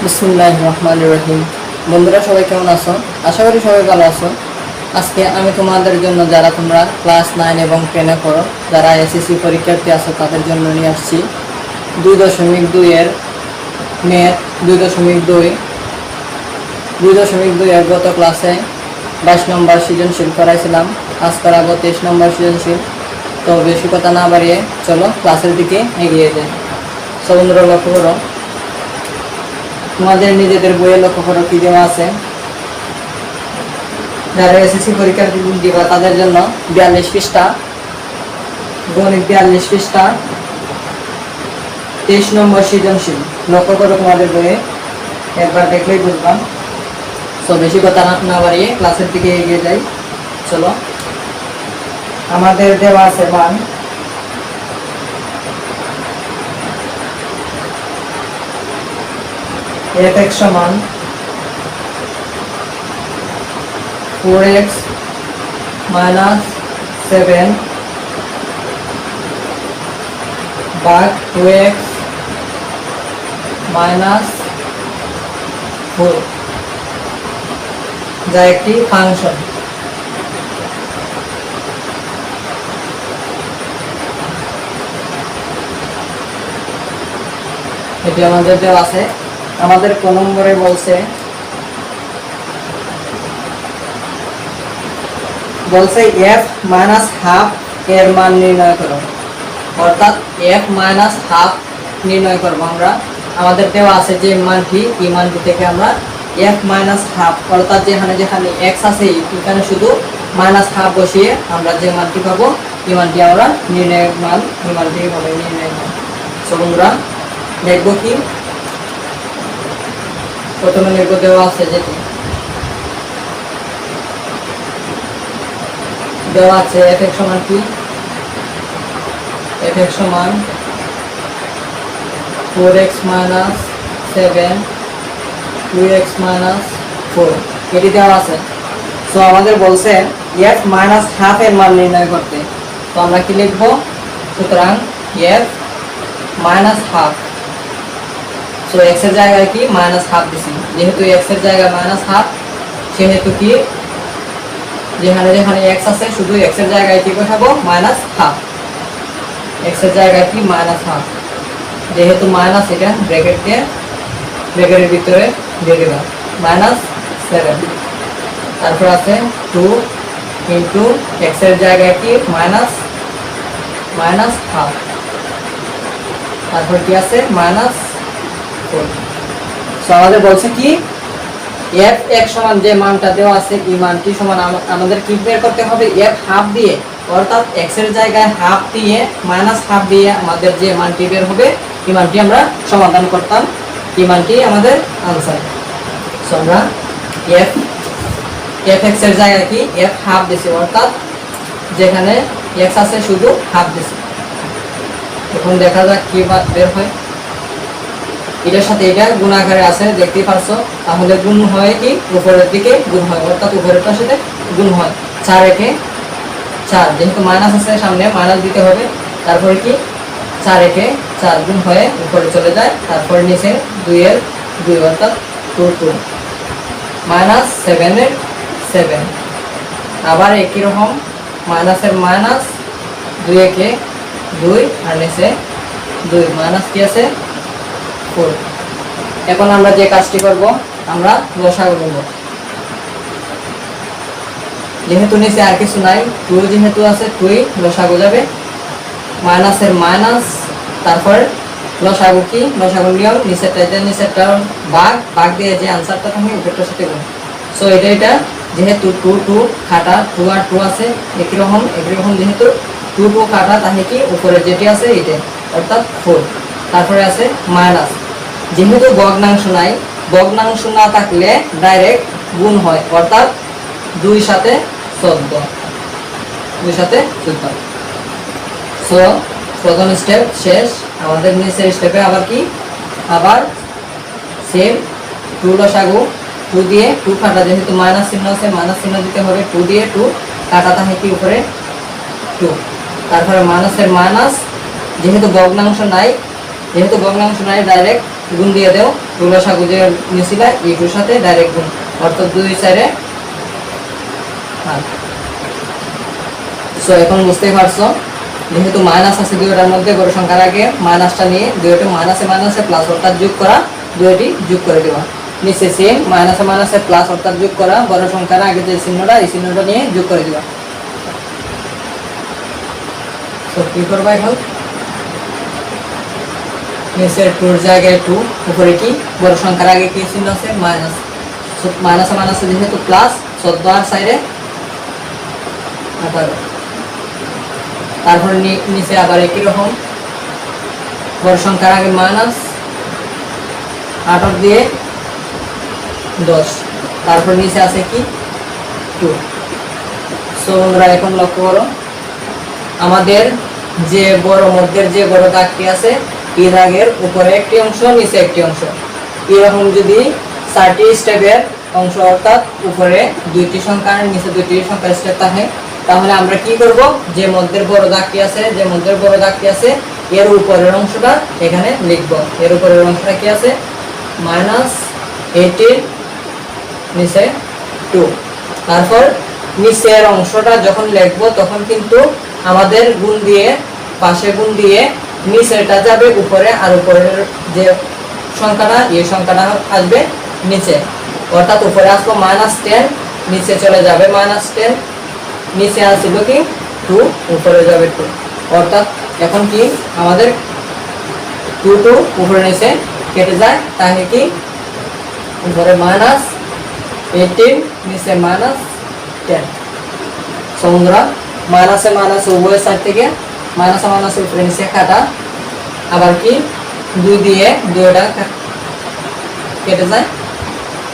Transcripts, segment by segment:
বিসমিল্লাহির রহমানির রহিম। বন্ধুরা সবাই কেমন আছো? আশা করি সবাই ভালো আছো। আজকে আমি তোমাদের জন্য যারা তোমরা ক্লাস 9 এবং 10 পড়ো, যারা এসএসসি পরীক্ষার্থী আছো তাদের জন্য নিয়ে আসছি 2.2 এর ম্যাথ 2.2 এর গত ক্লাসে 22 নম্বর সৃজনশীল করাইছিলাম। আজ করাবো 23 নম্বর সৃজনশীল। তো বেশি কথা না বাড়িয়ে চলো ক্লাসের দিকে এগিয়ে যাই। সো বন্ধুরা লক্ষ্য করো, তোমাদের নিজেদের বইয়ে লক্ষ্য করো কি দেওয়া আছে। যারা এসএসসি পরীক্ষা দিবা তাদের জন্য 42 পৃষ্ঠা গণিত, 42 পৃষ্ঠা 23 নম্বর সৃজনশীল। লক্ষ্য করো তোমাদের বইয়ে, একবার দেখলেই বুঝলাম। তো বেশি কথা না বাড়িয়ে ক্লাসের দিকে এগিয়ে যাই চলো। আমাদের দেওয়া আছে মান f(x) সমান 4x - 7 ভাগ 2x - 4, যা একটি ফাংশন। এটি আমাদের দেওয়া আছে। আমাদের কোন নম্বরে বলছে f - হাফ এর মান নির্ণয় করো, অর্থাৎ f - হাফ নির্ণয় করবো আমরা। আমাদের দেওয়া আছে যে মানটি, এই মানটি থেকে আমরা f - হাফ, অর্থাৎ যেখানে যেখানে x আছে এখানে শুধু -হাফ বসিয়ে আমরা যে মানটি পাবো এই মানটি আমরা নির্ণয়ের মান, এই মানটি হবে নির্ণয়ের মান। তো বন্ধুরা দেখবো কি, প্রথমে লিখব দেওয়া আছে যেটি দেওয়া আছে f(x) সমান কি, f(x) সমান 4x - 7 2x - 4, এটি দেওয়া আছে। তো আমাদের বলছে f - হাফ এর মান নির্ণয় করতে। তো আমরা কি লিখব, সুতরাং f - হাফ। সো x এর জায়গায় কি -হাফ দিছি, যেহেতু x এর জায়গায় -হাফ সেহেতু কি যেখানে যেখানে x আছে শুধু x এর জায়গায় কি বসাবো -হাফ। x এর জায়গায় কি -হাফ, যেহেতু মাইনাস এটা ব্র্যাকেট দিয়ে ব্র্যাকেটের ভিতরে দিয়ে দিলাম -7। তারপর আছে 2 ইনটু x এর জায়গায় কি -হাফ, তারপর কি আছে -4। সো আমাদের বলছে কি f(x) সমান যে মানটা দেওয়া আছে এই মানটি সমান আমাদের কি বের করতে হবে, f হাফ দিয়ে, অর্থাৎ x এর জায়গায় হাফ দিয়ে -হাফ দিয়ে আমাদের যে মানটি বের হবে এই মানটি আমরা সমাধান করতাম, এই মানটি আমাদের আনসার। সো আমরা f(x) এর জায়গায় কি f হাফ দিছি, অর্থাৎ যেখানে x আছে শুধু হাফ দিছি। এখন দেখা যাক কি বের হয়। এটার সাথে এটা গুণ আকারে আছে দেখতেই পারছো, তাহলে গুণ হয় কি উপরের দিকে গুণ হয়, অর্থাৎ উপরেরটার সাথে গুণ হয়। 4 একে 4, যেহেতু মাইনাস আছে সামনে মাইনাস দিতে হবে। তারপরে কি 4 একে 4 গুণ হয়ে উপরে চলে যায়, তারপরে নিচে 2 এর 2, অর্থাৎ 2 2 -7 এর 7। আবার একই রকম মাইনাসের মাইনাস 2 একে 2 আর নিচে 2 মাইনাস কি আছে 4। এখন আমরা যে কাজটি করব, আমরা লসাগু নেব। যেহেতু নিচে আর কিছু নাই, 2 যেহেতু আছে 2 লসাগু যাবে, মাইনাসের মাইনাস, তারপর লসাগু কি লসাগু নিয়ম নিচেরটা ভাগ দিয়ে যে আনসারটা থাকে উপরটার সাথে গুণ। সো এটা যেহেতু 2 2 কাটা 2 আর 2 আছে একই রকম যেহেতু 2 2 কাটা, তাহলে কি উপরে যেটি আছে এটা, অর্থাৎ 4। তারপরে আছে মাইনাস, যেহেতু ভগ্নাংশ নাই, ভগ্নাংশ না থাকলে ডাইরেক্ট গুণ হয়, অর্থাৎ 2 সাথে 14, 2 সাথে 14। সো প্রথম স্টেপ শেষ। আমাদের নিচের স্টেপে আবার কি সেম 2 লসাগু, 2 দিয়ে 2 কাটা, যেহেতু মাইনাস চিহ্ন আছে মাইনাস চিহ্ন দিতে হবে, 2 দিয়ে 2 কাটা, তাহলে কি উপরে 2। তারপরে মাইনাসের মাইনাস, যেহেতু ভগ্নাংশ নাই ডাইরেক্ট গুণ দিয়ে দেও, লসাগু যে নিয়েছিল এইগুলোর সাথে ডাইরেক্ট গুণ, অর্থাৎ 2 4 8। সো এখন বুঝতেই পারছো, যেহেতু মাইনাস আছে দুইটার মধ্যে, বড় সংখ্যার আগে মাইনাসটা নিয়ে দুইটা মাইনাসে মাইনাসে প্লাস অর্থাৎ যোগ করা, দুইটি যোগ করে দেওয়া। নিচে সেম মাইনাসে মাইনাসে প্লাস অর্থাৎ যোগ করা, বড় সংখ্যার আগে যে চিহ্নটা এই চিহ্নটা নিয়ে যোগ করে দেওয়া। তো কি করবা এখন, নিচে 2 এর জায়গায় 2, উপরে কি বড় সংখ্যার আগে কি চিহ্ন আছে মাইনাস, মাইনাসে মাইনাসে যেহেতু প্লাস 14 আর সাইডে 18। তারপর নিচে আবার একই রকম বড় সংখ্যার আগে মাইনাস 18 দিয়ে 10, তারপর নিচে আছে কি 2। সো বন্ধুরা এখন লক্ষ্য করো, আমাদের যে বড় মধ্যের যে বড় দাগটি আছে এই দাগের উপরে একটি অংশ নিচে একটি অংশ, এরকম যদি 4টি স্টেপের অংশ অর্থাৎ উপরে 2টি সংখ্যা নিচে 2টি সংখ্যার স্টেপ থাকে, তাহলে আমরা কি করব, যে মধ্যের বড় দাগটি আছে এর উপরের অংশটা এখানে লিখব। এর উপরের অংশটা কি আছে -18 নিচে 2। তারপর নিচের অংশটা যখন লিখব তখন কিন্তু আমাদের গুণ দিয়ে পাশে গুণ দিয়ে নিচেরটা যাবে উপরে, আর উপরের যে সংখ্যাটা এই সংখ্যাটা আসবে নিচে, অর্থাৎ উপরে আসবো -10, নিচে চলে যাবে -10, নিচে আসছিল কি 2, উপরে যাবে 2, অর্থাৎ এখন কি আমাদের 2 উপরে নিচে কেটে যায়, তাহলে কি উপরে -18 নিচে -10। বন্ধুরা মাইনাসে মাইনাসে উভয় সাইড থেকে মাইনাসে মাইনাসে উপরে নিচে কাটা, আবার কি 2 দিয়ে 2টা কেটে যায়,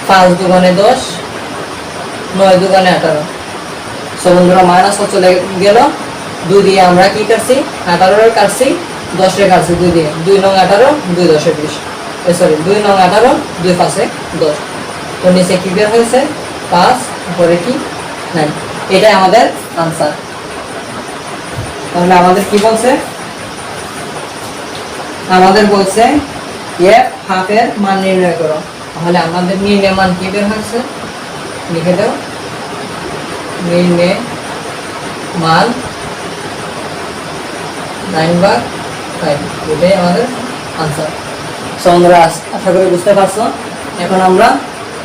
5 দুগুণে 10, 9 দুগুণে 18। সো বন্ধুরা মাইনাস চলে গেল, 2 দিয়ে আমরা কি কাটছি 18 কাটছি, 10 কাটছি 2 দিয়ে, 2 নং 18 2 10 20, সরি 2 নং 18 2 5 10। তো নিচে কি বের হয়েছে 5, উপরে কি 9। এটাই আমাদের আনসার। তাহলে আমাদের কি বলছে, আমাদের বলছে f হাফের মান নির্ণয় করো। তাহলে আমাদের নির্ণয় মান কি বের হয়েছে, লিখে দাও, নির্ণয় মান 9/5, এটাই আমাদের আনসার। সো আমরা আশা করি বুঝতে পারছো। এখন আমরা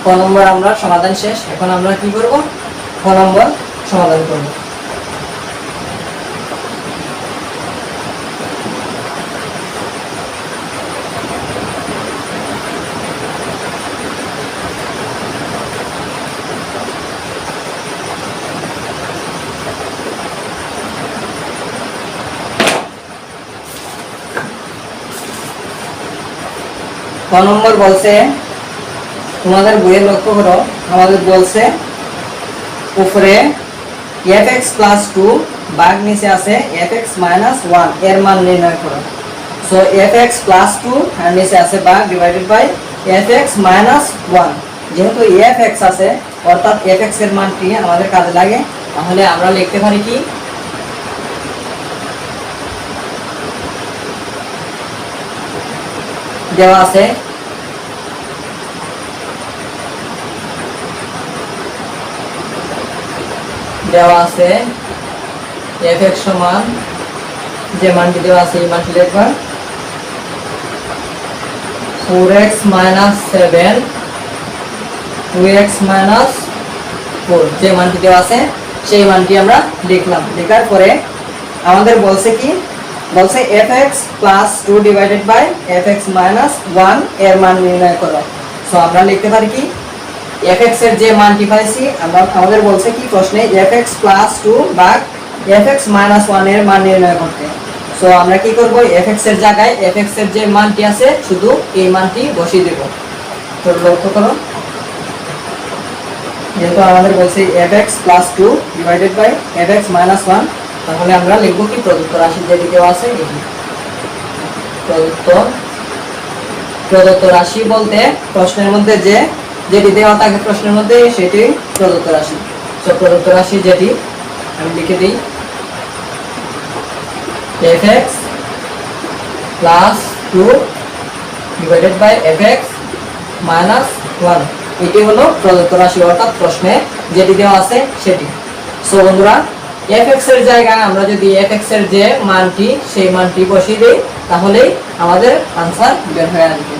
ক নম্বর আমরা সমাধান শেষ, এখন আমরা কি করব, ক নম্বর সমাধান করব। ক নম্বর বলছে, তোমাদের বইয়ে লক্ষ্য করো, আমাদের বলছে উপরে fx + 2 ভাগ নিচে আছে fx - 1 এর মান নির্ণয় করো। সো fx + 2 আর নিচে আছে ভাগ ডিভাইডেড বাই fx - 1। যেহেতু fx আছে অর্থাৎ fx এর মানটি আমাদের কাজে লাগে, তাহলে আমরা লিখতে পারি কি দেওয়া আছে fx সমান যে মানটি দেওয়া আছে এই মানটি লিখবা 4x - 7 2x - 4, যে মানটি দেওয়া আছে সেই মানটি আমরা লিখলাম। লেখার পরে আমাদের বলছে কি, বলছে fx + 2 ডিভাইডেড বাই fx - 1 এর মান নির্ণয় করো। সো আমরা লিখতে পারি কি fx এর যে মানটি পাইছি আমরা, আমাদের বলছে কি প্রশ্নে fx + 2 ভাগ fx - 1 এর মান নির্ণয় করতে। সো আমরা কি করব, fx এর জায়গায় fx এর যে মানটি আছে শুধু এই মানটি বসিয়ে দেব। তো লক্ষ্য করো, যেহেতু আমাদের বলছে fx + 2 ডিভাইডেড বাই fx - 1, তাহলে আমরা লিখব কি প্রদত্ত রাশি যেটি দেওয়া আছে এটি। প্রদত্ত রাশি বলতে প্রশ্নের মধ্যে যেটি দেওয়া থাকে প্রশ্নের মধ্যে সেটি প্রদত্ত রাশি। সো প্রদত্ত রাশি যেটি আমি লিখে দিই fx + 2 divided by fx minus 1। এটি হলো প্রদত্ত রাশি অর্থাৎ প্রশ্নে যেটি দেওয়া আছে সেটি। সো বন্ধুরা, fx এর জায়গায় আমরা যদি fx এর যে মানটি সেই মানটি বসিয়ে দেই তাহলেই আমাদের आंसर বের হয়ে আসবে।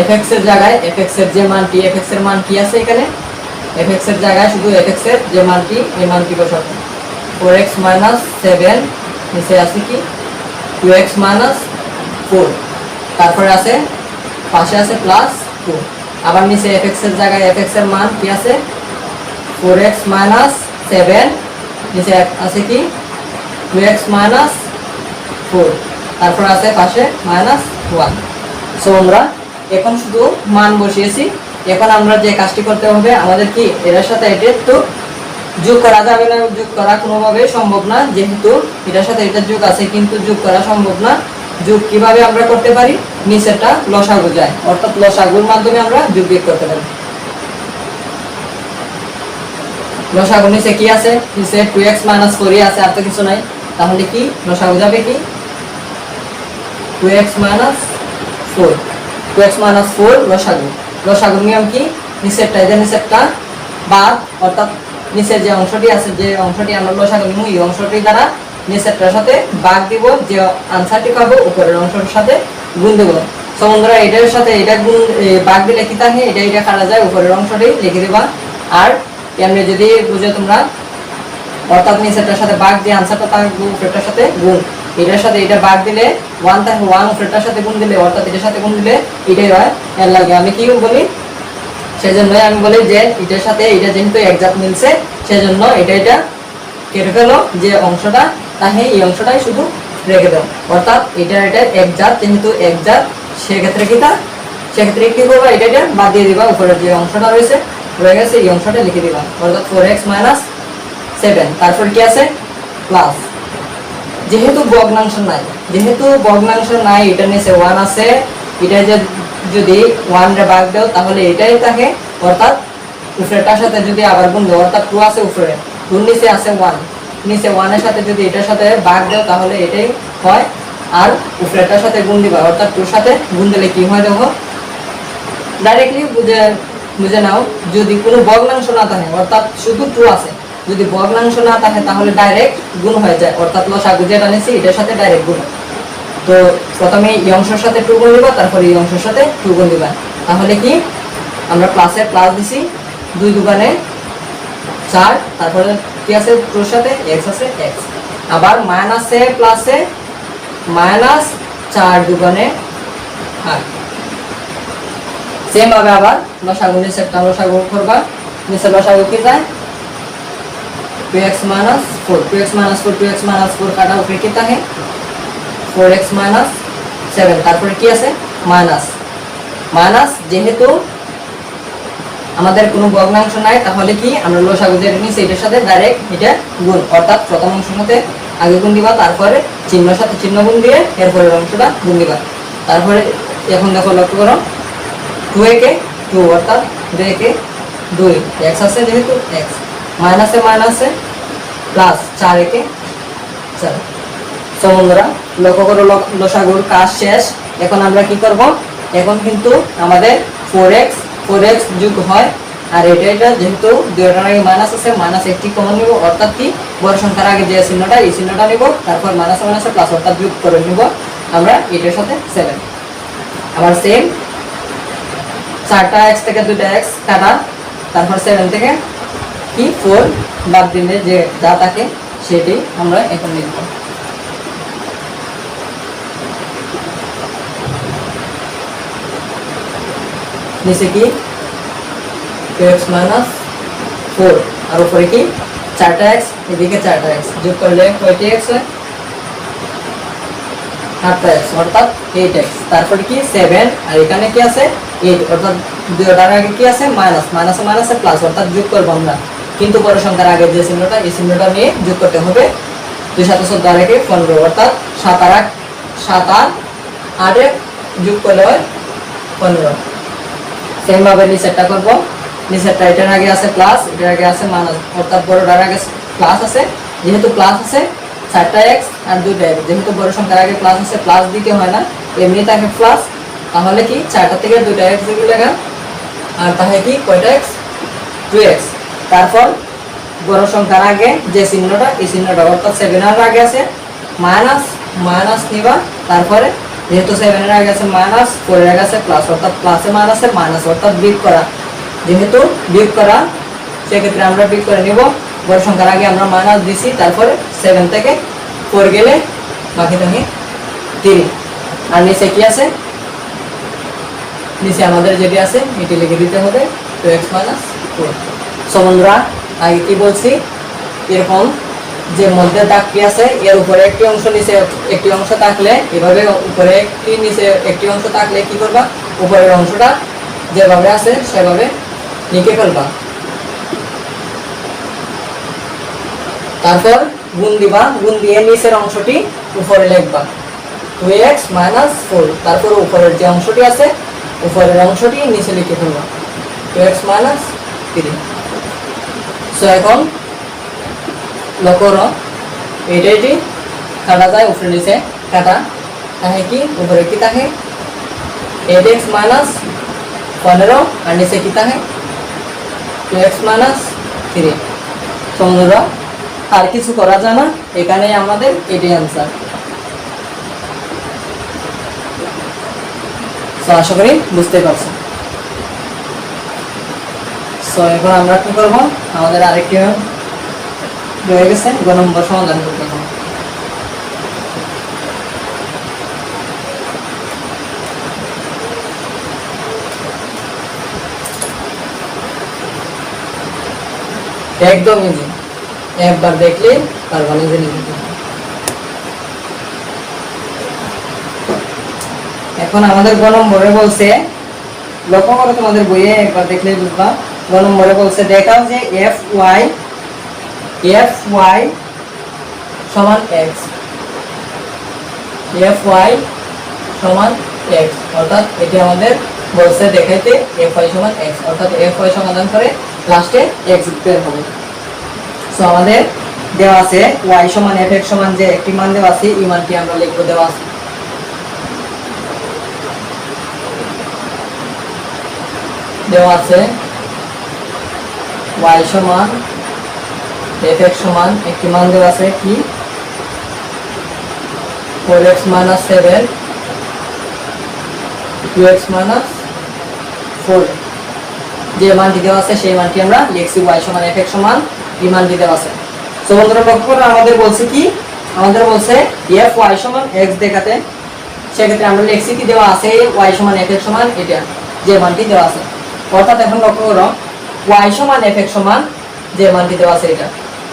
fx এর জায়গায় fx এর যে মানটি, fx এর মান কি আছে এখানে, fx এর জায়গায় শুধু fx এর যে মানটি এই মানটি বসাবো। 4x - 7 নিচে আছে কি 2x - 4, তারপরে আছে পাশে আছে প্লাস 2। আবার নিচে fx এর জায়গায় fx এর মান কি আছে 4x - 7, নিচে আছে কি 2x - 4, তারপর আছে পাশে -1। সো আমরা এখন শুধু মান বসিয়েছি। এখন আমরা যে কাজটি করতে হবে, আমাদের কি এর সাথে এটা তো যোগ করা যাবে না, যোগ করা কোনোভাবে সম্ভব না, যেহেতু এটার সাথে এটা যোগ আছে কিন্তু যোগ করা সম্ভব না। যোগ কিভাবে আমরা করতে পারি, নিচেরটা লসাগু যায়, অর্থাৎ লসাগুর মাধ্যমে আমরা যোগ বিয়োগ করতে পারি। লসাগু নিচে কি আছে, নিচে 2x - 4 আছে, আর তো কিছু নাই। তাহলে কি লসাগু যাবে কি 2x - 4, 2x - 4 লসাগু। লসাগুর নিয়ম কি, নিচেরটা এটা নিচেরটা বাদ, অর্থাৎ নিচের যে অংশটি আছে, যে অংশটি আমরা লসাগু নিব এই অংশটি দ্বারা নিচেরটার সাথে ভাগ দিব, যে আনসারটি পাবো উপরের অংশের সাথে গুণ দেব। সো বন্ধুরা, এটার সাথে এটা গুণ ভাগ দিলে কি থাকে, এটা কাটা যায়, উপরের অংশটি লিখে দেবা। আর এমনি যদি বুঝে তোমরা, অর্থাৎ নিচেরটার সাথে ভাগ দিয়ে আনসারটা থাকবে উপরেরটার সাথে গুণ, এটার সাথে এটা ভাগ দিলে 1 থাকবে, 1 উপরেরটার সাথে গুণ দিলে, অর্থাৎ এটার সাথে গুণ দিলে এটাই হয়। এর লাগে আমি কি বলি, সেজন্য আমি বলি যে এটার সাথে এটা যেহেতু একজাত মিলছে সেজন্য এটা কেটে ফেলো, যে অংশটা তাহে এই অংশটাই শুধু রেখে দাও। অর্থাৎ এটা একজাত, যেহেতু একজাত সেক্ষেত্রে সেক্ষেত্রে কি করবা, এটা বাদ দিয়ে দিবা, উপরের যে অংশটা রয়েছে রয়ে গেছে এই অংশটা লিখে দিবা, অর্থাৎ 4x - 7, তারপর কি আছে প্লাস। যেহেতু ভগ্নাংশ নাই, এটা নিচে 1 আছে, এটা যদি 1 রে ভাগ দাও তাহলে এটাই থাকে, অর্থাৎ উপরেরটার সাথে যদি আবার গুণ দাও, অর্থাৎ 2 আছে উপরে, 2 নিচে আছে 1, নিচে 1 এর সাথে যদি এটার সাথে ভাগ দাও তাহলে এটাই হয়। আর উপরেরটার সাথে গুণ দিবা, অর্থাৎ 2 সাথে গুণ দিলে কি হয় দেখো, ডাইরেক্টলি বুঝে নাও। যদি কোনো ভগ্নাংশ না থাকে, অর্থাৎ শুধু 2 আছে, যদি ভগ্নাংশ না থাকে তাহলে ডাইরেক্ট গুণ হয়ে যায়, অর্থাৎ লসাগু যেটা নিয়েছি এটার সাথে ডাইরেক্ট গুণ। তো প্রথমে এই অংশের সাথে 2 গুণ দিবা, তারপর এই অংশের সাথে 2 গুণ দিবা, তাহলে কি আমরা প্লাসে প্লাস দিছি, 2 দুগুণে 4, তারপরে কি আছে 2 সাথে x আছে x, আবার মাইনাসে প্লাসে -4 দুগুণে 8। সেম ভাবে আবার লসাগু নিচেরটা লসাগু করবা, নিচে লসাগু কি যায় 2x - 4, 2x - 4 কাটা উপরে কি থাকে 4x - 7, তারপরে কি আছে মাইনাস। যেহেতু আমাদের কোনো ভগ্নাংশ নাই তাহলে কি আমরা লসাগু যেটা নিয়েছি এটার সাথে ডাইরেক্ট এটা গুণ, অর্থাৎ প্রথম অংশের সাথে আগে গুণ দিবা, তারপরে চিহ্নের সাথে চিহ্ন গুণ দিয়ে এরপরের অংশটা গুণ দিবা। তারপরে এখন দেখো লক্ষ্য করো 2 একে 2, অর্থাৎ 2 একে 2, x আছে যেহেতু x, মাইনাসে প্লাস 4 একে 4। সো বন্ধুরা, লক্ষ্য করো লসাগুর কাজ শেষ। এখন আমরা কি করব, এখন কিন্তু আমাদের 4x যোগ হয়, আর এটা যেহেতু দুইটার আগে মাইনাস আছে, মাইনাস একটি কমন নিব, অর্থাৎ কি বড় সংখ্যার আগে যে চিহ্নটা এই চিহ্নটা নিব, তারপর মাইনাসে প্লাস, অর্থাৎ যোগ করে নিব আমরা এটার সাথে 7। আবার সেম 4টা x থেকে 2টা x কাটা, তারপর 7 থেকে কি 4 বাদ দিলে যে যা থাকে সেটি আমরা এখন লিখব। নিচে কি 2x - 4, আর উপরে কি 4টা x, এদিকে 4টা x, যোগ করলে কয়টি x হয় 8টা x, অর্থাৎ 8x, তারপরে কি 7, আর এখানে কি আছে 8, অর্থাৎ দুইটার আগে কি আছে মাইনাসে প্লাস, অর্থাৎ যোগ করব আমরা, কিন্তু বড় সংখ্যার আগে যে চিহ্নটা এই চিহ্নটা নিয়ে যোগ করতে হবে। 2 7 14 আর 1 15, অর্থাৎ 7 আর 8 যোগ করলে হয় 15। সেম ভাবে নিচেরটা করব, নিচেরটা এটার আগে আছে প্লাস, এটার আগে আছে মাইনাস, অর্থাৎ বড়টার আগে প্লাস আছে, যেহেতু প্লাস আছে 4টা এক্স আর 2টা এক্স, যেহেতু বড় সংখ্যার আগে প্লাস আছে প্লাস দিতে হয় না, এমনি থাকে প্লাস, তাহলে কি 4টা থেকে 2টা এক্স দিকে লেখা, আর তাহলে কি কয়টা এক্স, 2x। তারপর বড় সংখ্যার আগে যে চিহ্নটা, এই চিহ্নটা অর্থাৎ 7 এর আগে আছে মাইনাস, মাইনাস নিবা, তারপরে যেহেতু 7 এর আগে আছে মাইনাস, 4 এর আগে আছে প্লাস, অর্থাৎ প্লাসে মাইনাসে মাইনাস, অর্থাৎ বিয়োগ করা, যেহেতু বিয়োগ করা সেক্ষেত্রে আমরা বিয়োগ করে নিব। বড় সংখ্যার আগে আমরা মাইনাস দিছি, তারপরে 7 থেকে 4 গেলে বাকি থাকে 3, আর নিচে কি আছে, নিচে আমাদের যেটি আছে এটি লিখে দিতে হবে 2x - 4। সো বন্ধুরা আগে কি বলছি, এরকম যে মধ্যে দাগটি আছে এর উপরে একটি অংশ নিচে একটি অংশ থাকলে, এভাবে উপরে একটি নিচে একটি অংশ থাকলে কি করবা, উপরের অংশটা যেভাবে আছে সেভাবে লিখে ফেলবা, তারপর গুণ দিবা, গুণ দিয়ে নিচের অংশটি উপরে লিখবা 2x - 4, তারপর উপরের যে অংশটি আছে উপরের অংশটি নিচে লিখে ফেলবা 2x - 3। সো এখন লক্ষ্য করো, এটি কাটা যায় উপরে নিচে কাটা, তাহলে কি উপরে কি থাকে 8x - 15, আর নিচে কি থাকে 2x - 3। বন্ধুরা আর কিছু করা যায় না, এখানে আমাদের এটি অ্যান্সার। সো আশা করি বুঝতে পারছো। সো এখন আমরা কি করবো, আমাদের আরেকটি রয়ে গেছে গ নম্বর সমাধান করতে হবে। একদম ইজি, একবার দেখলে পারবা নিজে নিজে। এখন আমাদের গ নম্বরে বলছে, লক্ষ্য করো তোমাদের বইয়ে একবার দেখলে বুঝবা, গ নম্বরে বলছে দেখাও যে fy সমান x, fy সমান x, অর্থাৎ এটি আমাদের বলছে দেখাইতে fy সমান x, অর্থাৎ fy সমাধান করে লাস্টে x বের হবে। সো আমাদের দেওয়া আছে y সমান fx সমান যে একটি মান দেওয়া আছে, এই মানটি আমরা লিখব, দেওয়া আছে y সমান fx সমান একটি মান দেওয়া আছে কি 4x - 7 2x - 4, যে মানটি দেওয়া আছে সেই মানটি আমরা লিখছি y সমান fx সমান এই মানটি দেওয়া আছে। সো বন্ধুরা লক্ষ্য করো, আমাদের বলছে কি, আমাদের বলছে fy সমান x দেখাতে, সেক্ষেত্রে আমরা লিখছি কি দেওয়া আছে y সমান fx সমান এটা যে মানটি দেওয়া আছে, অর্থাৎ এখন লক্ষ্য করো y সমান fx সমান যে মানটি দেওয়া আছে এটা,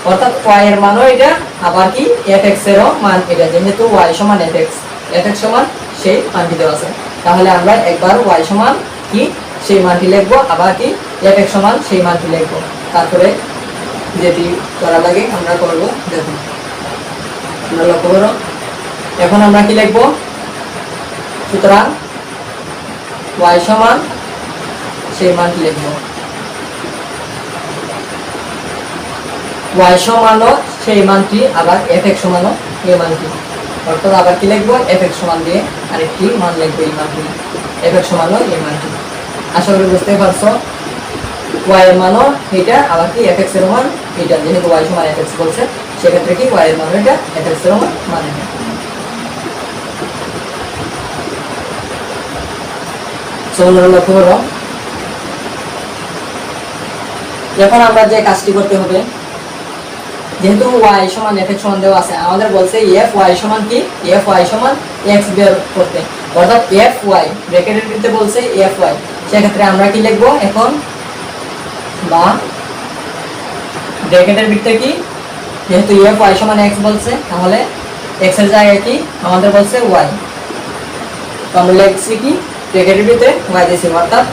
অর্থাৎ y এর মানও এটা, আবার কি fx এরও মান এটা, যেহেতু y সমান fx সমান সেই মানটি দেওয়া আছে, তাহলে আমরা একবার y সমান কি সেই মানটি লিখবো, আবার কি fx সমান সেই মানটি লিখবো, তারপরে যেটি করা লাগে আমরা করবো। দেখুন আমরা লক্ষ্য করো, এখন আমরা কি লিখবো, সুতরাং y সমান সেই মানটি লিখবো, y সমানও সেই মানটি, আবার fx সমানও এই মানটি, অর্থাৎ আবার কি লিখবো fx সমান দিয়ে আরেকটি মান লিখবো, এই মানটি fx সমানও এই মানটি। আশা করি বুঝতে পারছো, y এর মানও এটা, আবার কি fx এর মান এটা, যেহেতু y সমান fx বলছে সেক্ষেত্রে কি y এর মান এটা, fx এর মান এটা। লক্ষ্য করো, এখন আমরা যে কাজটি করতে হবে, যেহেতু y সমান fx সমান দেওয়া আছে, আমাদের বলছে fy সমান কি fy সমান x বের করতে, অর্থাৎ fy ব্র্যাকেটের ভিতরে বলছে fy, সেক্ষেত্রে আমরা কি লিখবো এখন, বা ব্র্যাকেটের ভিতরে কি, যেহেতু fy সমান x বলছে, তাহলে x এর জায়গায় কি আমাদের বলছে y, তো আমরা লিখছি কি ব্র্যাকেটের ভিতরে y দিছি, অর্থাৎ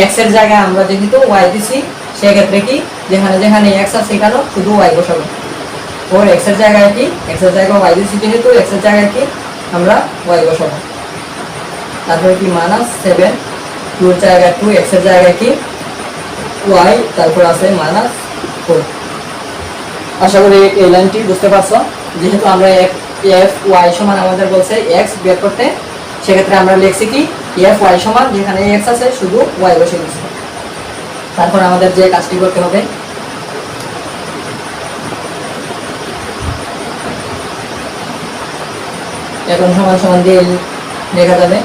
x এর জায়গায় আমরা যেহেতু y দিছি সেক্ষেত্রে কি যেখানে যেখানে x আছে সেখানেও শুধু y বসাবো, ওর x এর জায়গায় কি x এর জায়গায় y দিছি, যেহেতু x এর জায়গায় কি আমরা y বসাবো, তারপরে কি -7 2 এর জায়গায় 2, x এর জায়গায় কি y, তারপর আছে -4। আশা করি এই লাইনটি বুঝতে পারছো। যেহেতু আমরা এফ ওয়াই সমান আমাদের বলছে এক্স বের করতে, সেক্ষেত্রে আমরা লিখছি কি এফ ওয়াই সমান যেখানে এক্স আছে শুধু ওয়াই বসে দিচ্ছি। তারপর আমাদের যে কাজটি করতে হবে, এখন সমান সমান দিয়ে লেখা যাবে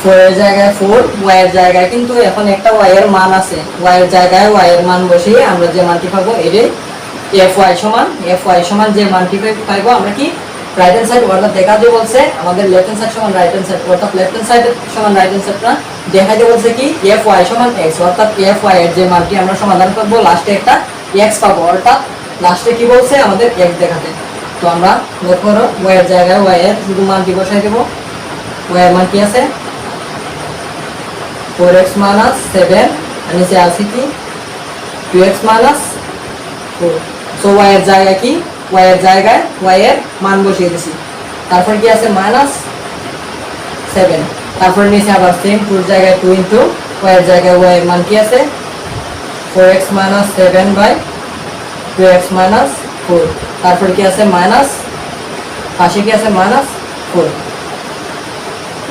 4 এর জায়গায় 4, y এর জায়গায় কিন্তু এখন একটা y এর মান আছে, y এর জায়গায় y এর মান বসিয়ে আমরা যে মানটি পাবো এটাই fy সমান যে মানটি পাবো আমরা কি রাইট হ্যান্ড সাইড অর্থাৎ দেখাতে বলছে আমাদের লেফট হ্যান্ড সাইড সমান রাইট হ্যান্ড সাইড, অর্থাৎ লেফট হ্যান্ড সাইড সমান রাইট হ্যান্ড সাইড না, দেখাতে বলছে কি fy সমান x, অর্থাৎ fy এর যে মানটি আমরা সমাধান করব লাস্টে একটা x পাবো, অর্থাৎ লাস্টে কি বলছে আমাদের x দেখাতে। তো আমরা লক্ষ্য করো y এর জায়গায় y এর শুধু মানটি বসাই দেব, y এর মান কি আছে 4x minus 7 আর নিচে আছে কি 2x minus 4। সো y এর জায়গায় কি y এর জায়গায় y এর মান বসিয়ে দিছি, তারপর কি আছে minus 7, তারপর নিচে আবার সেম 2 এর জায়গায় 2 ইনটু y এর জায়গায় y এর মান কি আছে 4x minus 7 by 2x minus 4, তারপর কি আছে মাইনাস পাশে কি আছে minus 4।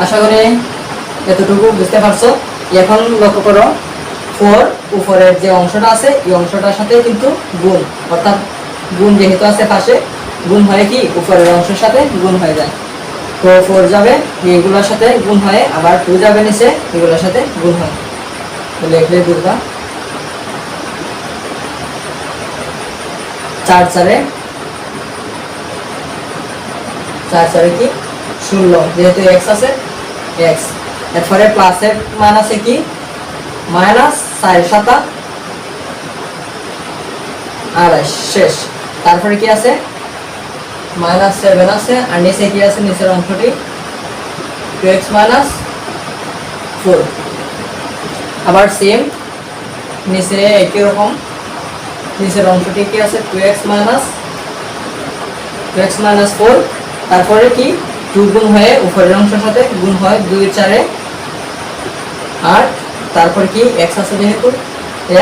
আশা করি এতটুকু বুঝতে পারছো। এখন লক্ষ্য করো 4 উপরের যে অংশটা আছে এই অংশটার সাথে কিন্তু গুণ, অর্থাৎ গুণ যেহেতু আছে পাশে গুণ হয়ে কি উপরের অংশের সাথে গুণ হয়ে যায়। তো 4 যাবে এগুলোর সাথে গুণ হয়ে আবার 2 যাবে নিচে এগুলোর সাথে গুণ হয়, তো লিখলে বুঝবা 4 4 কি 16, যেহেতু x আছে x, এরপরে প্লাসের মান আছে কি মাইনাস 4 7 28 শেষ, তারপরে কি আছে মাইনাস 7 আছে আর নিচে কি আছে নিচের অংশটি 2x minus 4, আবার সেম নিচে একই রকম নিচের অংশটি কি আছে 2x minus 4, তারপরে কি 2 গুণ হয়ে উপরের অংশের সাথে গুণ হয় 2 4 8, তারপর কি x আছে যেহেতু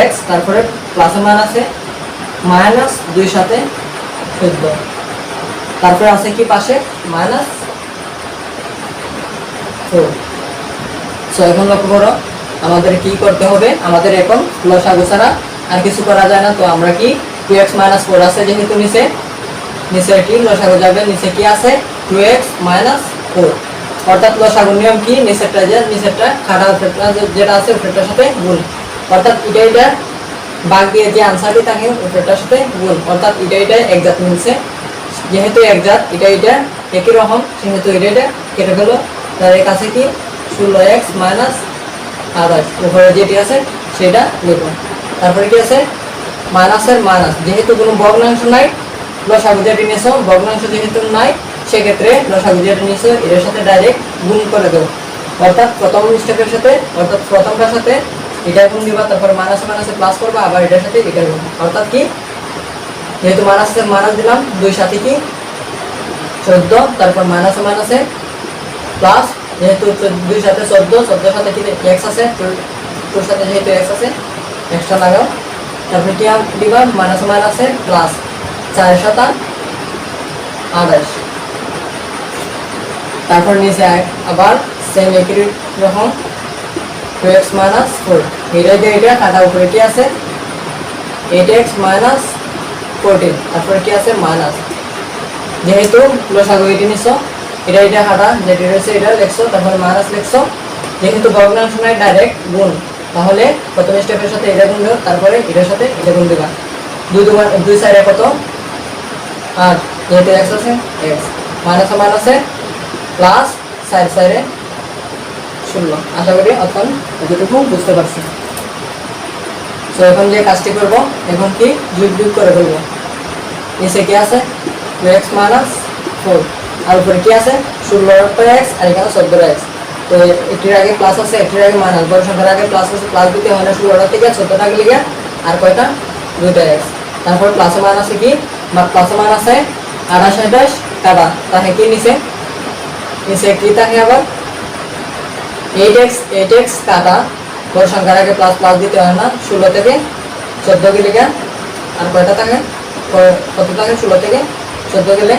x, তারপরে প্লাসের মান আছে মাইনাস 2 সাথে 14, তারপরে আছে কি পাশে মাইনাস 4। সো এখন লক্ষ্য করো আমাদের কি করতে হবে, আমাদের এখন লসাগু ছাড়া আর কিছু করা যায় না। তো আমরা কি 2x minus 4 আছে যেহেতু নিচে কি লসাগু যাবে, নিচে কি আছে 2x minus 4, অর্থাৎ লসাগুর নিয়ম কি নিচেরটা খাড়া উপরেরটা যেটা আছে উপরেরটার সাথে গুণ, অর্থাৎ এটা ভাগ দিয়ে যে আনসারটি থাকে উপরেরটার সাথে গুণ, অর্থাৎ এটা একজাত মিলছে, যেহেতু একজাত এটা একই রকম সেহেতু এটা কেটে গেল, তার কাছে কি 16x minus 28 উপরে যেটি আছে সেটা লিখুন। তারপরে কি আছে মাইনাসের মাইনাস, যেহেতু কোনো ভগ্নাংশ নাই লসাগু যেটি নিয়েছো ভগ্নাংশ যেহেতু নাই সেক্ষেত্রে লসাগু যেটি নিয়েছো এর সাথে ডাইরেক্ট গুণ করে দেবো, অর্থাৎ প্রথম স্টেপের সাথে অর্থাৎ প্রথমটার সাথে এটা গুণ দিবা, তারপর মাইনাসে প্লাস করবা, আবার এটার সাথে এটা গুণ, অর্থাৎ কি যেহেতু মাইনাস দিলাম 2 সাথে কি 14, তারপর মাইনাসে প্লাস যেহেতু 2 সাথে 14 সাথে কি x আছে তোর সাথে যেহেতু x আছে এক্সট্রা লাগাও, তারপর কি দিবা মাইনাসে প্লাস 4 7 28, তারপর নিচে আবার সেম একই রকম 2x minus 4, এটা কাটা উপরে কি আছে 8x minus 14, তারপর কি আছে মাইনাস, যেহেতু লসাগু এটি নিছো এটা কাটা যেটি রয়েছে এটা লিখছো, তারপর মাইনাস লিখছো, যেহেতু ভগ্নাংশ নাই ডাইরেক্ট গুণ, তাহলে প্রথম স্টেপের সাথে এটা গুণ দেবো, তারপরে এটার সাথে এটা গুণ দেবা, 2 সাইডে কত 8, যেহেতু x আছে x মাইনাসে প্লাস 4 সাইডে 16। আশা করি এখন এতটুকু বুঝতে পারছি। তো এখন যে কাজটি করব এখন কি যোগ করে ফেলবো, নিচে কি আছে 2x minus 4 আর উপরে কি আছে 16x আর এখানে 14x, তো এটির আগে প্লাস আছে এটির আগে মাইনাস, বড় সংখ্যার আগে প্লাস আছে প্লাস দিতে হয় না 16টা থেকে 14টা লিখে আর কয়টা 2টা x, তারপর প্লাসে মাইনাসে কি প্লাসে মাইনাসে 28 28 কাটা, তাহলে কি নিচে কি থাকে আবার 8x কাটা, বড় সংখ্যার আগে প্লাস দিতে হয় না 16 থেকে 14 কে লিখে আর কয়টা থাকে কত থাকে 16 থেকে 14 গেলে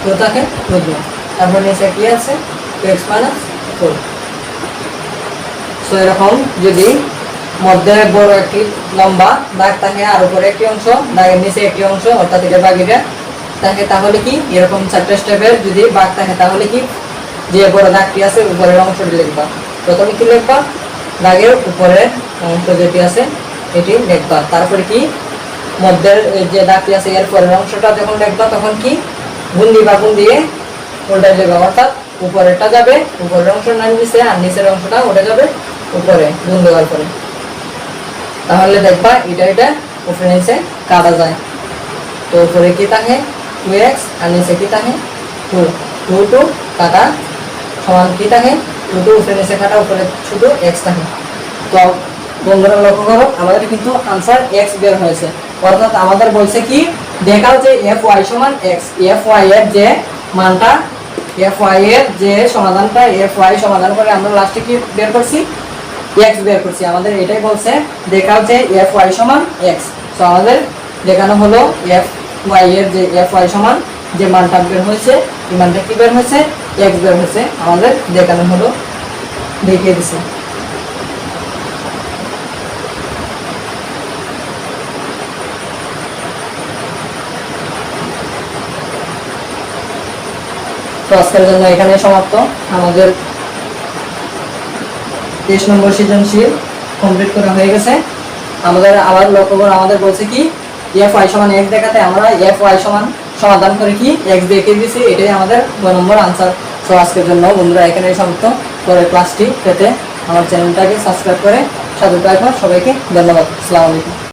2 থাকে 2, তারপর নিচে কি আছে 2x - 4। সো এরকম যদি মধ্যে বড় একটি লম্বা দাগ থাকে আর উপরে একটি অংশ, দাগের নিচে একটি অংশ অর্থাৎ এটা বাকিটা থাকে, তাহলে কি এরকম 4টা স্টেপের যদি বাঘ থাকে তাহলে কি যে বড় দাগটি আছে উপরের অংশটি লিখবা। প্রথমে কি লিখবা? দাগের উপরের অংশ যেটি আছে এটি লিখবা। তারপরে কি মধ্যের যে দাগটি আছে এর পরের অংশটা যখন লিখবা তখন কি গুণ দিবা, গুণ দিয়ে উল্টায় লিখবা, অর্থাৎ উপরেরটা যাবে উপরের অংশ নিচে আর নিচের অংশটা উঠে যাবে উপরে গুণ দেওয়ার পরে। তাহলে দেখবা এটা উপরে নিচে কাটা যায়। তো উপরে কি থাকে 2x আর নিচে কি থাকে 2 কাটা সমান কি থাকে 2 উপরে নিচে কাটা উপরে ছোট x থাকে। তো বন্ধুরা লক্ষ্য করো আমাদের কিন্তু आंसर x বের হয়েছে, অর্থাৎ আমাদের বলছে কি দেখাও যে fy সমান x, fy এর যে মানটা fy এর যে সমাধানটা fy সমাধান করে আমরা লাস্টে কি বের করছি x বের করছি। আমাদের এটাই বলছে দেখাও যে fy সমান x। তো আমাদের দেখানো হলো fy এর যে fy সমান যে মানটা বের হয়েছে এই মানটা কি বের হয়েছে x বের হয়েছে, আমাদের দেখানো হলো, দেখিয়ে দিছে। তো আজকের জন্য এখানে সমাপ্ত। আমাদের 23 নম্বর সৃজনশীল কমপ্লিট করা হয়ে গেছে। আমাদের আবার লক্ষ্য করে আমাদের বলছে কি fy সমান x দেখাতে আমরা fy সমান সমাধান করে কি x দেখিয়ে দিয়েছি, এটাই আমাদের 2 নম্বর आंसर। তো আজকের জন্য বন্ধুরা এখানেই সমাপ্ত। পরের ক্লাসটি পেতে আমার চ্যানেলটাকে সাবস্ক্রাইব করে সাথে থাকবেন। সবাইকে ধন্যবাদ। আসসালামু আলাইকুম।